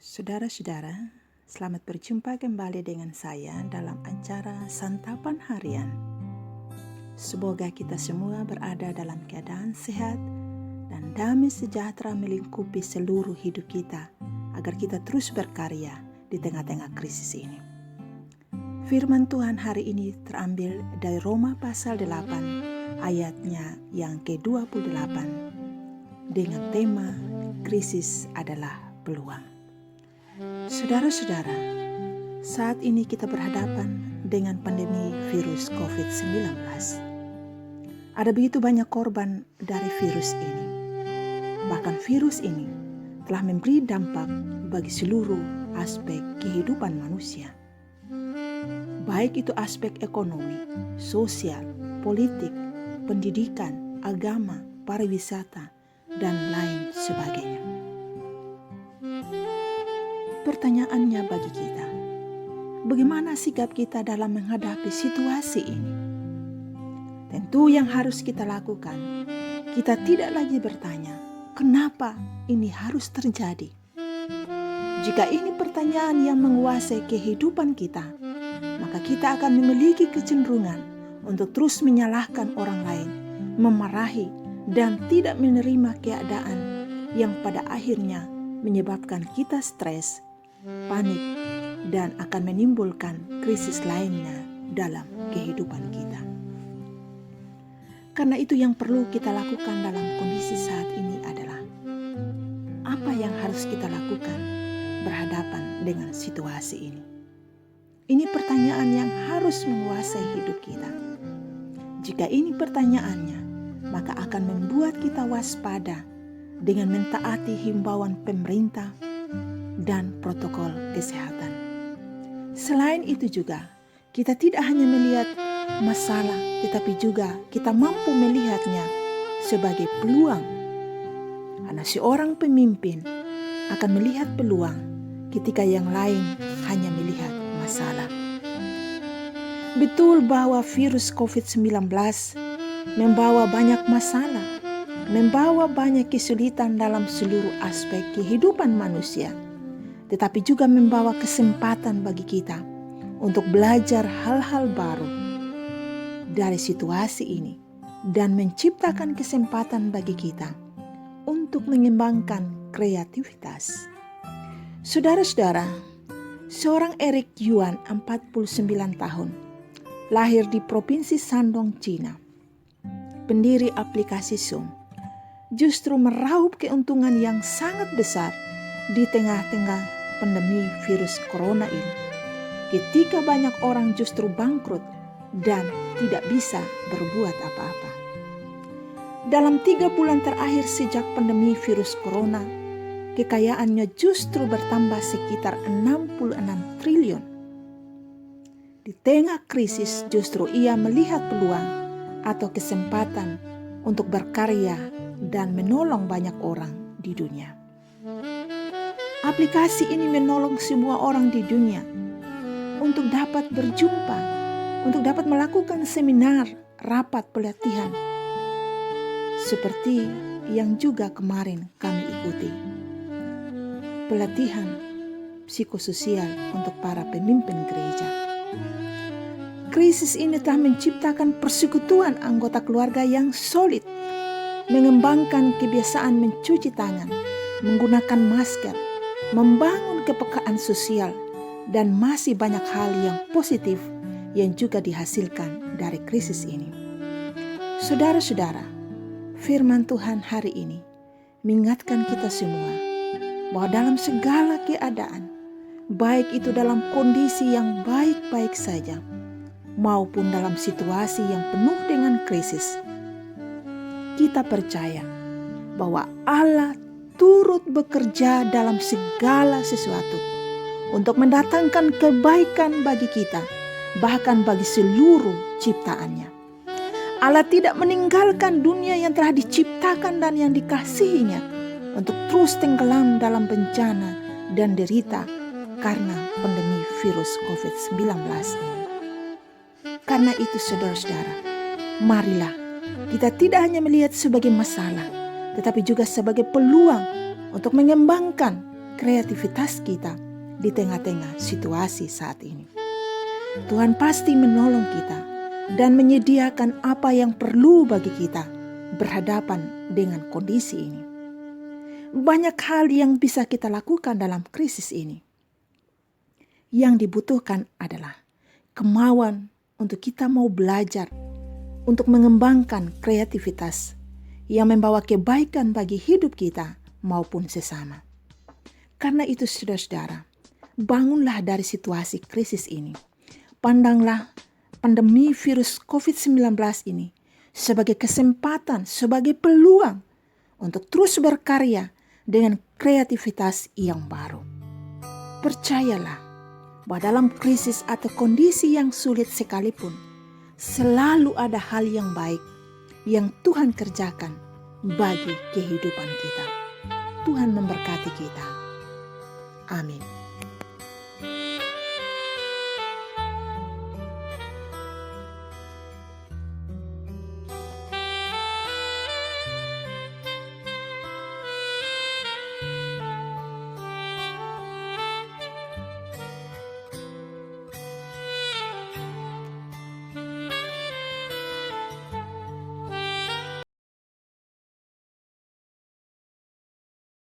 Saudara-saudara, selamat berjumpa kembali dengan saya dalam acara Santapan Harian. Semoga kita semua berada dalam keadaan sehat dan damai sejahtera melingkupi seluruh hidup kita agar kita terus berkarya di tengah-tengah krisis ini. Firman Tuhan hari ini terambil dari Roma pasal 8 ayatnya yang ke-28 dengan tema krisis adalah peluang. Saudara-saudara, saat ini kita berhadapan dengan pandemi virus COVID-19. Ada begitu banyak korban dari virus ini. Bahkan virus ini telah memberi dampak bagi seluruh aspek kehidupan manusia. Baik itu aspek ekonomi, sosial, politik, pendidikan, agama, pariwisata, dan lain sebagainya. Pertanyaannya bagi kita, bagaimana sikap kita dalam menghadapi situasi ini? Tentu yang harus kita lakukan, kita tidak lagi bertanya, kenapa ini harus terjadi? Jika ini pertanyaan yang menguasai kehidupan kita, maka kita akan memiliki kecenderungan untuk terus menyalahkan orang lain, memarahi, dan tidak menerima keadaan yang pada akhirnya menyebabkan kita stres, panik, dan akan menimbulkan krisis lainnya dalam kehidupan kita. Karena itu yang perlu kita lakukan dalam kondisi saat ini adalah apa yang harus kita lakukan berhadapan dengan situasi ini. Ini pertanyaan yang harus menguasai hidup kita. Jika ini pertanyaannya, maka akan membuat kita waspada dengan mentaati himbauan pemerintah dan protokol kesehatan. Selain itu juga, kita tidak hanya melihat masalah, tetapi juga kita mampu melihatnya sebagai peluang. Karena seorang pemimpin akan melihat peluang ketika yang lain hanya melihat masalah. Betul bahwa virus COVID-19 membawa banyak masalah, membawa banyak kesulitan dalam seluruh aspek kehidupan manusia, tetapi juga membawa kesempatan bagi kita untuk belajar hal-hal baru dari situasi ini dan menciptakan kesempatan bagi kita untuk mengembangkan kreativitas. Saudara-saudara, seorang Eric Yuan, 49 tahun, lahir di Provinsi Shandong, China, pendiri aplikasi Zoom, justru meraup keuntungan yang sangat besar di tengah-tengah pandemi virus corona ini, ketika banyak orang justru bangkrut dan tidak bisa berbuat apa-apa. Dalam 3 bulan terakhir sejak pandemi virus corona, kekayaannya justru bertambah sekitar 66 triliun. Di tengah krisis justru ia melihat peluang atau kesempatan untuk berkarya dan menolong banyak orang di dunia. Aplikasi ini menolong semua orang di dunia untuk dapat berjumpa, untuk dapat melakukan seminar, rapat pelatihan, seperti yang juga kemarin kami ikuti. Pelatihan psikososial untuk para pemimpin gereja. Krisis ini telah menciptakan persekutuan anggota keluarga yang solid, mengembangkan kebiasaan mencuci tangan, menggunakan masker, membangun kepekaan sosial, dan masih banyak hal yang positif yang juga dihasilkan dari krisis ini. Saudara-saudara, firman Tuhan hari ini mengingatkan kita semua bahwa dalam segala keadaan, baik itu dalam kondisi yang baik-baik saja, maupun dalam situasi yang penuh dengan krisis, kita percaya bahwa Allah turut bekerja dalam segala sesuatu untuk mendatangkan kebaikan bagi kita, bahkan bagi seluruh ciptaannya. Allah tidak meninggalkan dunia yang telah diciptakan dan yang dikasihinya untuk terus tenggelam dalam bencana dan derita karena pandemi virus COVID-19 ini. Karena itu saudara-saudara, marilah kita tidak hanya melihat sebagai masalah, tetapi juga sebagai peluang untuk mengembangkan kreativitas kita di tengah-tengah situasi saat ini. Tuhan pasti menolong kita dan menyediakan apa yang perlu bagi kita berhadapan dengan kondisi ini. Banyak hal yang bisa kita lakukan dalam krisis ini. Yang dibutuhkan adalah kemauan untuk kita mau belajar, untuk mengembangkan kreativitas yang membawa kebaikan bagi hidup kita maupun sesama. Karena itu saudara-saudara, bangunlah dari situasi krisis ini. Pandanglah pandemi virus COVID-19 ini sebagai kesempatan, sebagai peluang untuk terus berkarya dengan kreativitas yang baru. Percayalah bahwa dalam krisis atau kondisi yang sulit sekalipun, selalu ada hal yang baik yang Tuhan kerjakan bagi kehidupan kita. Tuhan memberkati kita. Amin.